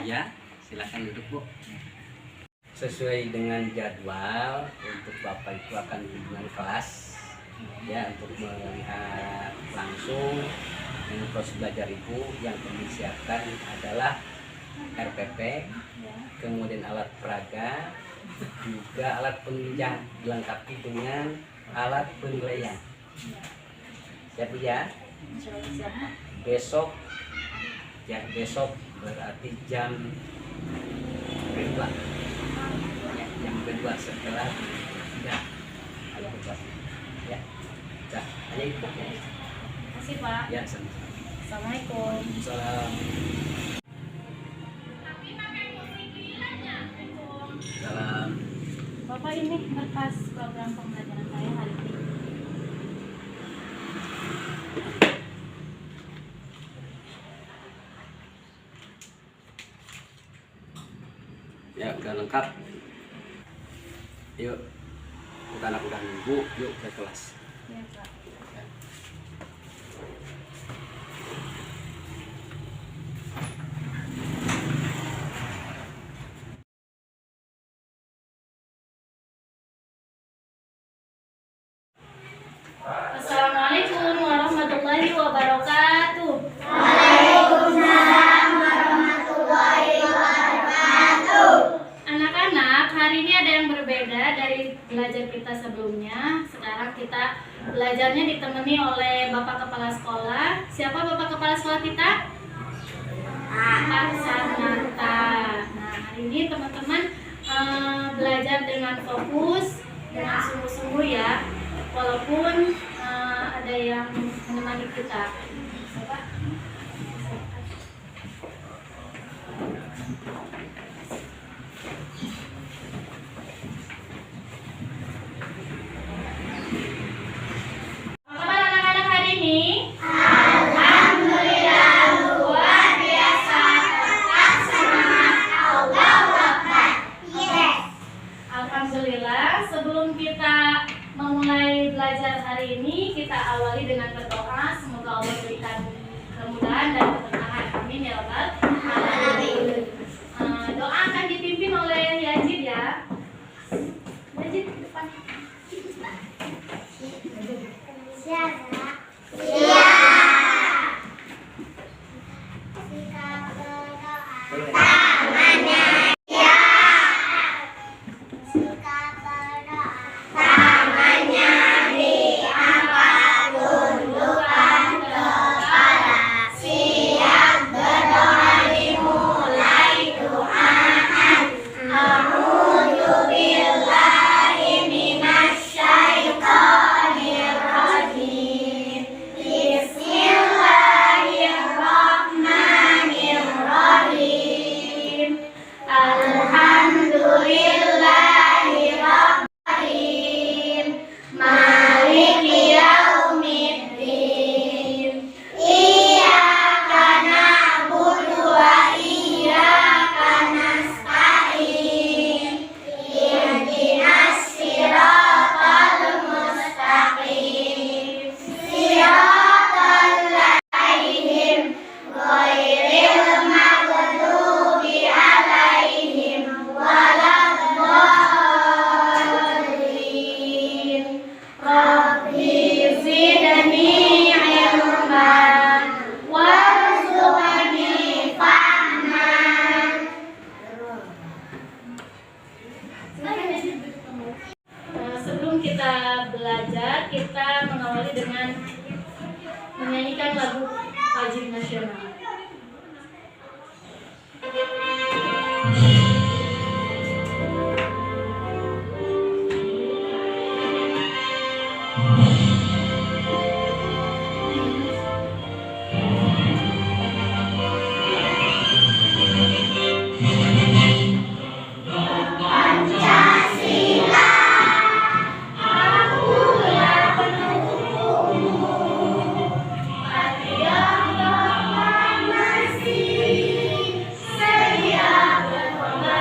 Ya, silakan duduk Bu. Sesuai dengan jadwal untuk Bapak itu akan kunjungan kelas ya untuk melihat langsung proses belajar Ibu. Yang disiapkan adalah RPP, kemudian alat peraga, juga alat penunjang dilengkapi dengan alat penilaian. Siap ya? Besok berarti jam kedua ya, jam kedua setelah sudah ada tugas ya. Dah, hanya itu ya. Terima kasih Pak. Ya, sama-sama. Assalamualaikum. Salam. Salam. Bapak, ini berkas program pembelajaran saya hari ini. Ya, udah lengkap. Yuk, kita anak udah nunggu, yuk ke kelas. Ya, Pak. Ya. Assalamualaikum warahmatullahi wabarakatuh. Waalaikumsalam warahmatullahi wabarakatuh. Anak-anak, hari ini ada yang berbeda dari belajar kita sebelumnya. Sekarang kita belajarnya ditemani oleh Bapak Kepala Sekolah. Siapa Bapak Kepala Sekolah kita? Pak Sarnata. Nah, hari ini teman-teman belajar dengan fokus, dengan sungguh-sungguh ya. Walaupun ada yang menemani kita. Coba. Apa kabar anak-anak hari ini? Alhamdulillah luar biasa. Tetap semangat. Allahu Akbar. Yes. Alhamdulillah, sebelum kita memulai belajar hari ini, kita awali dengan berdoa. Semoga Allah berikan kemudahan dan keberkahan. Amin ya Rabbal alamin. Doa akan dipimpin oleh Yazid ya. Yazid depan. Siapa? Sikap berdoa. Tangannya. Ya. Sikap berdoa. Tangannya diangkat, tundukkan kepala. Siap berdoa dimulai doaan. A'udzu billahi minasyaitonir rajim. Bismillahirrahmanirrahim. Alhamdulillahirrahmanirrahim. Maliki yaumiddin. Iyyaka na'budu wa iyyaka nasta'in. Ihdinas siratal mustaqim. Siratal ladzina ghairil maghdubi 'alaihim waladdallin. Rabbi zidni ilman warzuqni fahman. Sebelum kita belajar, kita mengawali dengan menyanyikan lagu wajib nasional. Patriot proklamasi, sedia berkorban.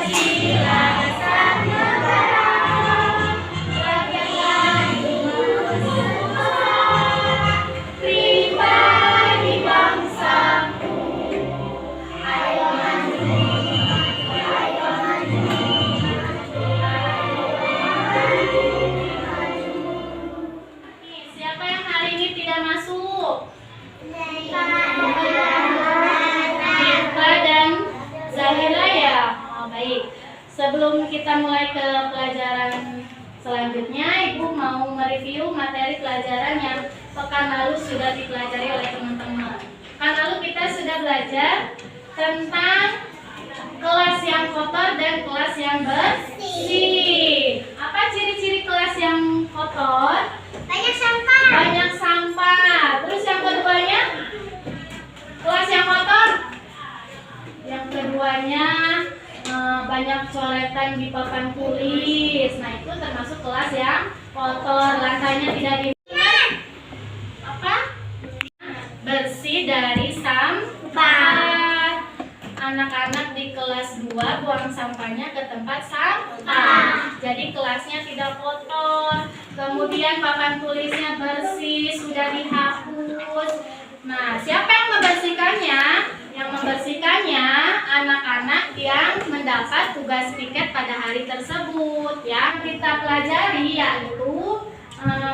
jelasan negara, rakyat pribadi bangsaku. Ayo maju, ayo maju, Siapa yang hari ini tidak masuk? Tirta dan Zahira ya? Oh, baik. Sebelum kita mulai ke pelajaran selanjutnya, Ibu mau mereview materi pelajaran yang pekan lalu sudah dipelajari oleh teman-teman. Pekan lalu kita sudah belajar tentang kelas yang kotor dan kelas yang bersih. Apa ciri-ciri kelas yang kotor? banyak sampah. Banyak sampah. Terus yang keduanya? Kelas yang kotor? Yang keduanya banyak coretan di papan tulis. Nah, itu termasuk kelas yang kotor. Lantainya tidak di apa? Bersih dari sampah. Anak-anak di kelas 2 buang sampahnya ke tempat sampah. Jadi kelasnya tidak kotor. Kemudian papan tulisnya bersih, sudah dihapus. Nah, siapa yang membersihkannya? Yang membersihkannya anak-anak yang mendapat tugas piket pada hari tersebut. Yang kita pelajari yaitu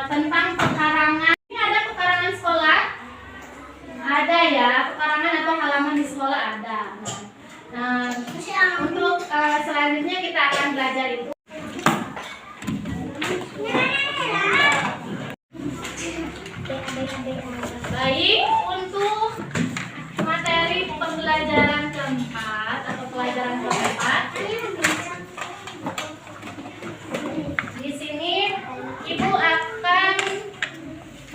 tentang pekarangan. Ini ada pekarangan sekolah? Ada ya, pekarangan atau halaman di sekolah ada. Nah, untuk selanjutnya kita akan belajar itu. Baik, untuk materi pembelajaran keempat atau pelajaran keempat, di sini Ibu akan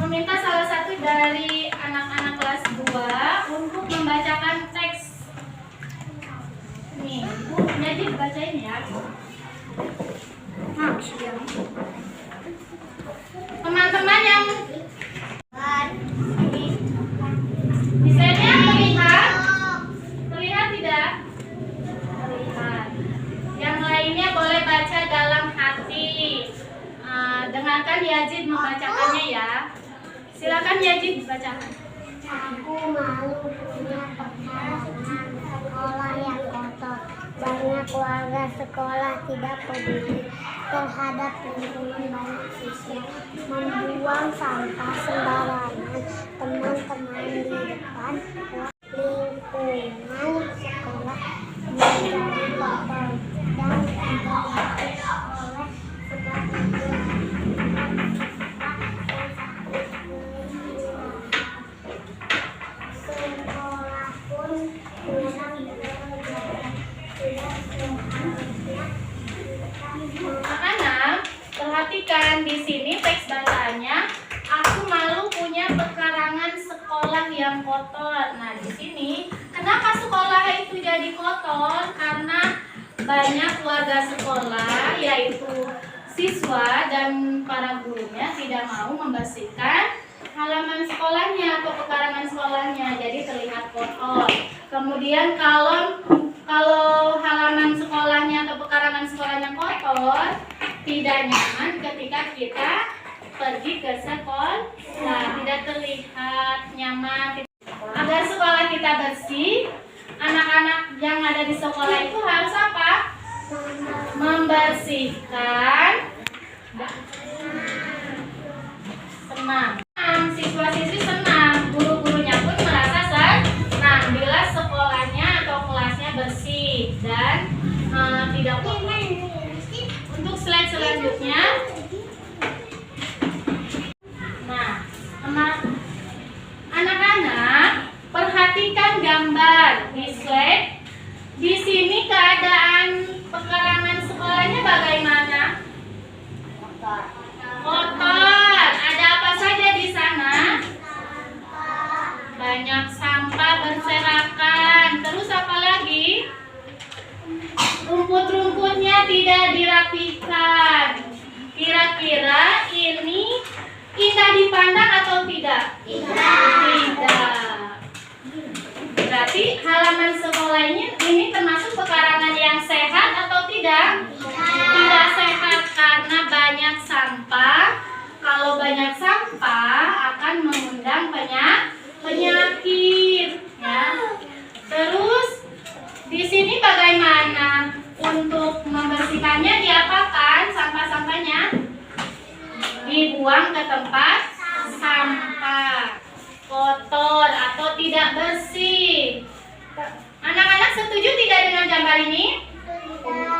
meminta salah satu dari anak-anak kelas 2 untuk membacakan teks. Nih, Ibu jadi bacain ya. Teman-teman yang desainnya terlihat? Terlihat tidak? Terlihat. Yang lainnya boleh baca dalam hati. Dengarkan Yazid membacakannya ya. Silakan Yazid bacakan. Aku malu punya pekarangan sekolah yang kotor. Banyak warga sekolah tidak peduli terhadap lingkungan. Banyak siswa membuang sampah sembarangan. Teman-teman di depan lingkungan sekolah menjadi kotor dan tidak oleh sebab itu sekolah pun memang Anak-anak, perhatikan di sini teks bacaannya. Aku malu punya pekarangan sekolah yang kotor. Nah, di sini kenapa sekolah itu jadi kotor? Karena banyak warga sekolah, yaitu siswa dan para gurunya tidak mau membersihkan halaman sekolahnya atau pekarangan sekolahnya, jadi terlihat kotor. Kemudian kalau halaman sekolahnya atau pekarangan sekolahnya kotor, tidak nyaman ketika kita pergi ke sekolah, tidak terlihat nyaman. Agar sekolah kita bersih, anak-anak yang ada di sekolah itu harus apa? Membersihkan. Senang. Siswa-siswi senang, guru-gurunya pun merasa senang bila sekolahnya atau kelasnya bersih dan tidak kotor. Untuk slide selanjutnya, nah, anak-anak perhatikan gambar di slide. Di sini keadaan pekarangan sekolahnya bagaimana? Kotor. Ada apa saja di sana? Banyak sampah berserakan. Terus apa lagi? Rumput-rumputnya tidak dirapikan. Kira-kira ini indah dipandang atau tidak? Tidak. Berarti halaman sekolah ini termasuk pekarangan yang sehat atau untuk membersihkannya diapakan sampah-sampahnya? Dibuang ke tempat sampah. Kotor atau tidak bersih. Anak-anak setuju tidak dengan gambar ini?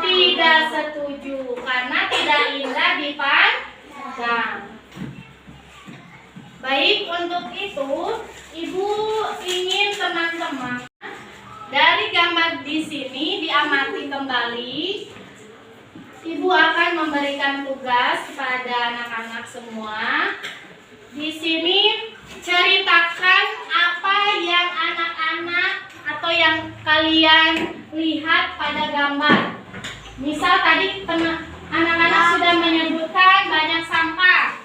Tidak setuju karena tidak indah dipandang. Baik, untuk itu Ibu ingin teman-teman dari gambar di sini diamati kembali. Ibu akan memberikan tugas kepada anak-anak semua. Di sini ceritakan apa yang anak-anak atau yang kalian lihat pada gambar. Misal tadi anak-anak sudah menyebutkan banyak sampah.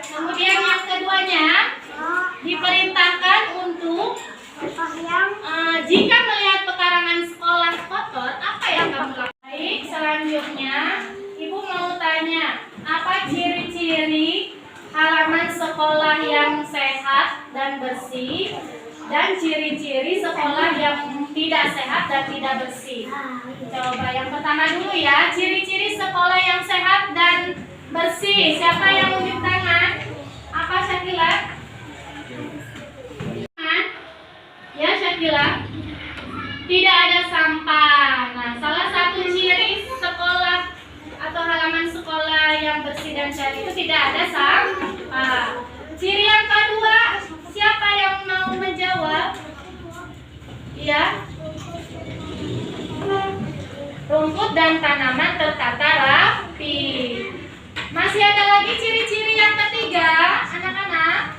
Kemudian yang keduanya diperintahkan untuk jika melihat pekarangan sekolah kotor, apa yang kamu lakukan? Baik, selanjutnya Ibu mau tanya, apa ciri-ciri halaman sekolah yang sehat dan bersih dan ciri-ciri sekolah yang tidak sehat dan tidak bersih? Coba yang pertama dulu ya, ciri-ciri sekolah yang sehat dan bersih. Siapa yang unjuk tangan? Apa Syakila? Ya Syakila. Tidak ada sampah. Nah, salah satu ciri sekolah atau halaman sekolah yang bersih dan sehat itu tidak ada sampah. Ciri yang kedua, siapa yang mau menjawab? Iya. Rumput dan tanaman tertata rapi. Masih ada lagi ciri-ciri yang ketiga, anak-anak?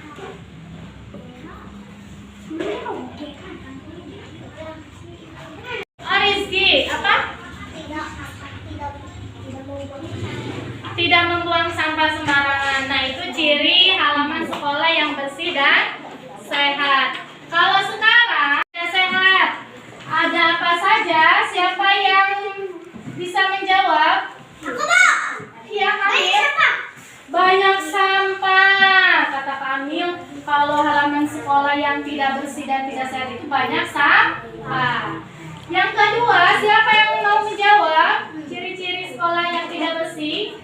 Oh, Rizky, apa? Tidak membuang sampah sembarangan. Nah, itu ciri halaman sekolah yang bersih dan sehat. Kalau sekarang tidak sehat, ada apa saja? Siapa yang bisa menjawab? Aku mau. Iya, Kamil. Banyak sampah. Kata Kamil, kalau halaman sekolah yang tidak bersih dan tidak sehat itu banyak sampah. Yang kedua, siapa yang mau menjawab ciri-ciri sekolah yang tidak bersih?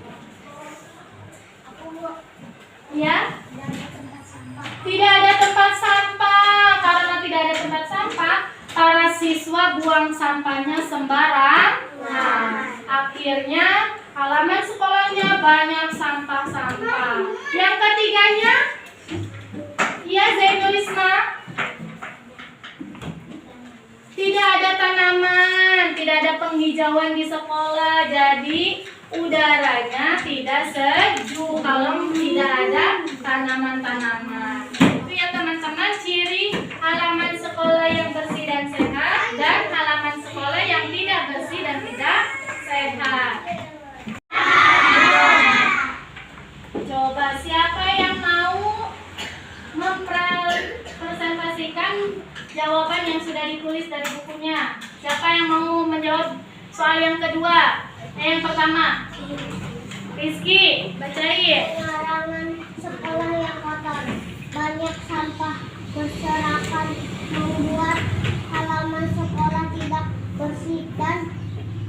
Ya? Tidak ada tempat sampah. Karena tidak ada tempat sampah, para siswa buang sampahnya sembarangan. Akhirnya halaman sekolahnya banyak sampah-sampah. Yang ketiganya, ya Zainulisma, tidak ada tanaman, tidak ada penghijauan di sekolah, jadi udaranya tidak sejuk kalau tidak ada tanaman-tanaman. Itu ya teman-teman, ciri halaman sekolah yang bersih dan sehat dan halaman sekolah yang tidak bersih dan tidak sehat. Coba siapa yang mau mempresentasikan jawaban yang sudah ditulis dari bukunya? Siapa yang mau menjawab soal yang kedua? Yang pertama, Rizky, bacain. Larangan sekolah yang kotor, banyak sampah berserakan, membuat halaman sekolah tidak bersih dan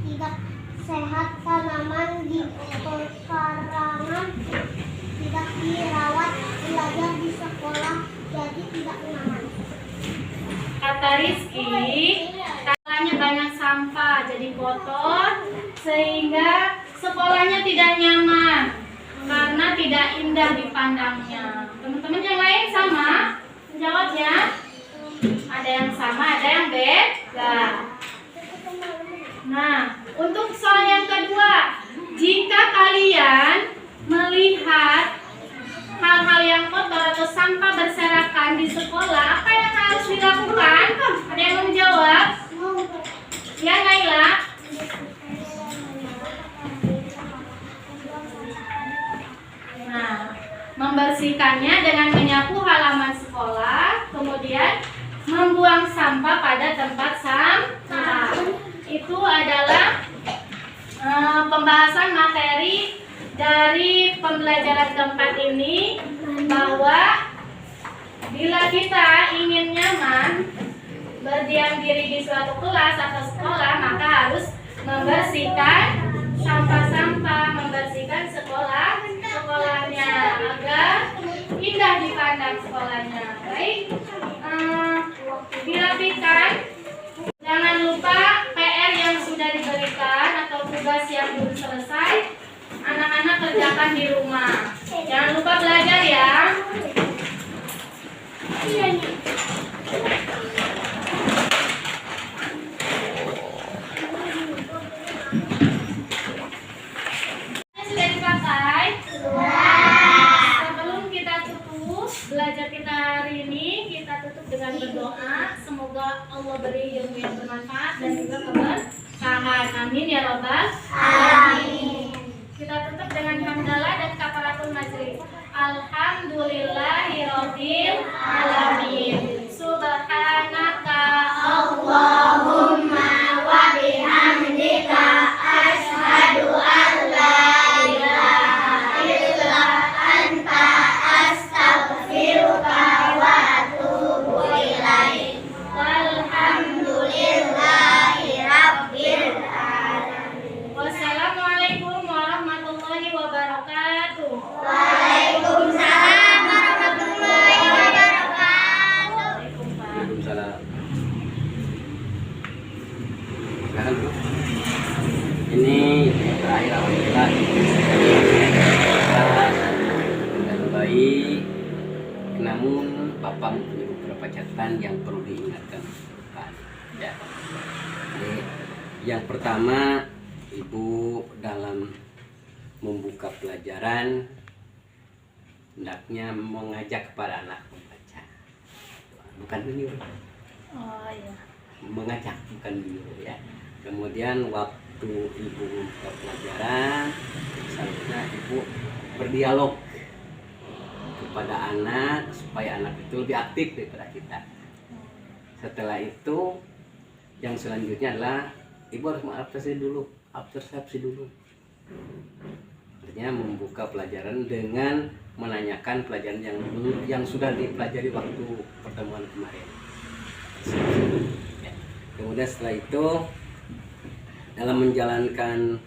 tidak sehat. Tanaman di pekarangan tidak dirawat, belajar di sekolah jadi tidak nyaman. Kata Rizky, sekolahnya banyak sampah, jadi kotor, sehingga sekolahnya tidak nyaman karena tidak indah dipandangnya. Teman-teman yang lain sama menjawabnya? Ada yang sama, ada yang beda. Nah, untuk soal yang kedua, jika kalian melihat hal-hal yang kotor atau sampah berserakan di sekolah, apa yang harus dilakukan? Ada yang mau menjawab? Ya, Naila? Nah, membersihkannya dengan menyapu halaman sekolah, kemudian membuang sampah pada tempat sampah. Itu adalah pembahasan materi dari pembelajaran keempat ini, bahwa bila kita ingin nyaman berdiam diri di suatu kelas atau sekolah, maka harus membersihkan indah dipandang sekolahnya. Baik, dirapikan. Jangan lupa PR yang sudah diberikan atau tugas yang belum selesai, anak-anak kerjakan di rumah. Jangan lupa belajar ya. Sudah dipakai? Sebelum kita tutup belajar kita hari ini, kita tutup dengan berdoa. Semoga Allah beri ilmu yang bermanfaat dan juga keberkahan. Amin ya Rabbal alamin. Kita tutup dengan hamdalah dan kafaratul majlis. Alhamdulillahirabbil alamin. Subhanaka Allahumma wa bihamdika asyhadu an la ilaha illa anta astaghfiruka wa atubu ilaik. Walhamdulillahi rabbil alamin. Wassalamualaikum warahmatullahi wabarakatuh. Waalaikumsalam warahmatullahi wabarakatuh. Waalaikumsalam. Silakan Bu. Ini terakhir alhamdulillah dengan baik. Namun Bapak mempunyai beberapa catatan yang perlu diingatkan Pak. Ya. Jadi, yang pertama, Ibu dalam membuka pelajaran hendaknya mengajak kepada anak membaca, bukan menyuruh. Oh iya. Mengajak bukan menyuruh ya. Kemudian waktu Ibu membuka pelajaran, seharusnya Ibu berdialog kepada anak supaya anak itu lebih aktif daripada kita. Setelah itu yang selanjutnya adalah Ibu harus mengadaptasi dulu, observasi dulu. Artinya membuka pelajaran dengan menanyakan pelajaran yang sudah dipelajari waktu pertemuan kemarin. Ya. Kemudian setelah itu dalam menjalankan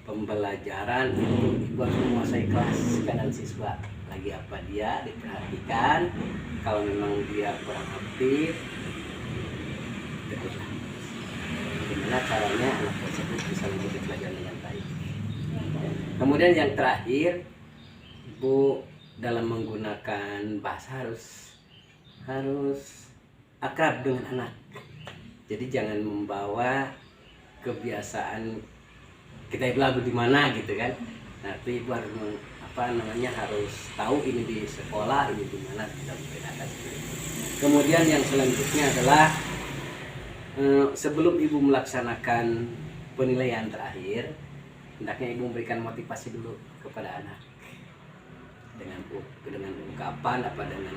pembelajaran Ibu harus menguasai kelas keadaan siswa. Lagi apa dia diperhatikan. Kalau memang dia kurang aktif, dekatlah. Bagaimana caranya anak tersebut bisa mengikuti pelajaran dengan baik. Kemudian yang terakhir, Ibu dalam menggunakan bahasa harus akrab dengan anak. Jadi jangan membawa kebiasaan kita lagu di mana gitu kan. Nanti Ibu harus harus tahu ini di sekolah, ini di mana, tidak membedakan. Kemudian yang selanjutnya adalah sebelum Ibu melaksanakan penilaian terakhir, hendaknya Ibu memberikan motivasi dulu kepada anak dengan ungkapan dengan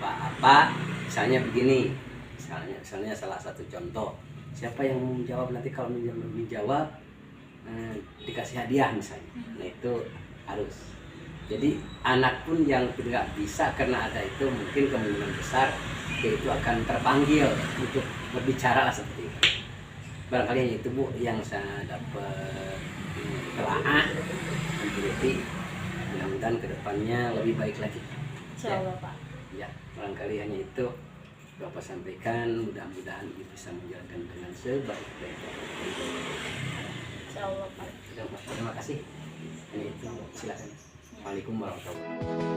apa, misalnya begini, misalnya salah satu contoh, siapa yang menjawab nanti kalau menjawab dikasih hadiah misalnya. Nah itu harus. Jadi anak pun yang tidak bisa karena ada itu mungkin kemungkinan besar yaitu akan terpanggil untuk berbicara lah seperti itu. Barangkali hanya itu Bu yang saya dapat telaah meneliti. Mudah-mudahan kedepannya lebih baik lagi. Insyaallah Pak. Ya, barangkali hanya itu Bapak sampaikan. Mudah-mudahan ini bisa menjalankan dengan sebaik-baiknya. Insyaallah Pak. Terima kasih. Ini itu silakan. Assalamualaikum warahmatullahi wabarakatuh.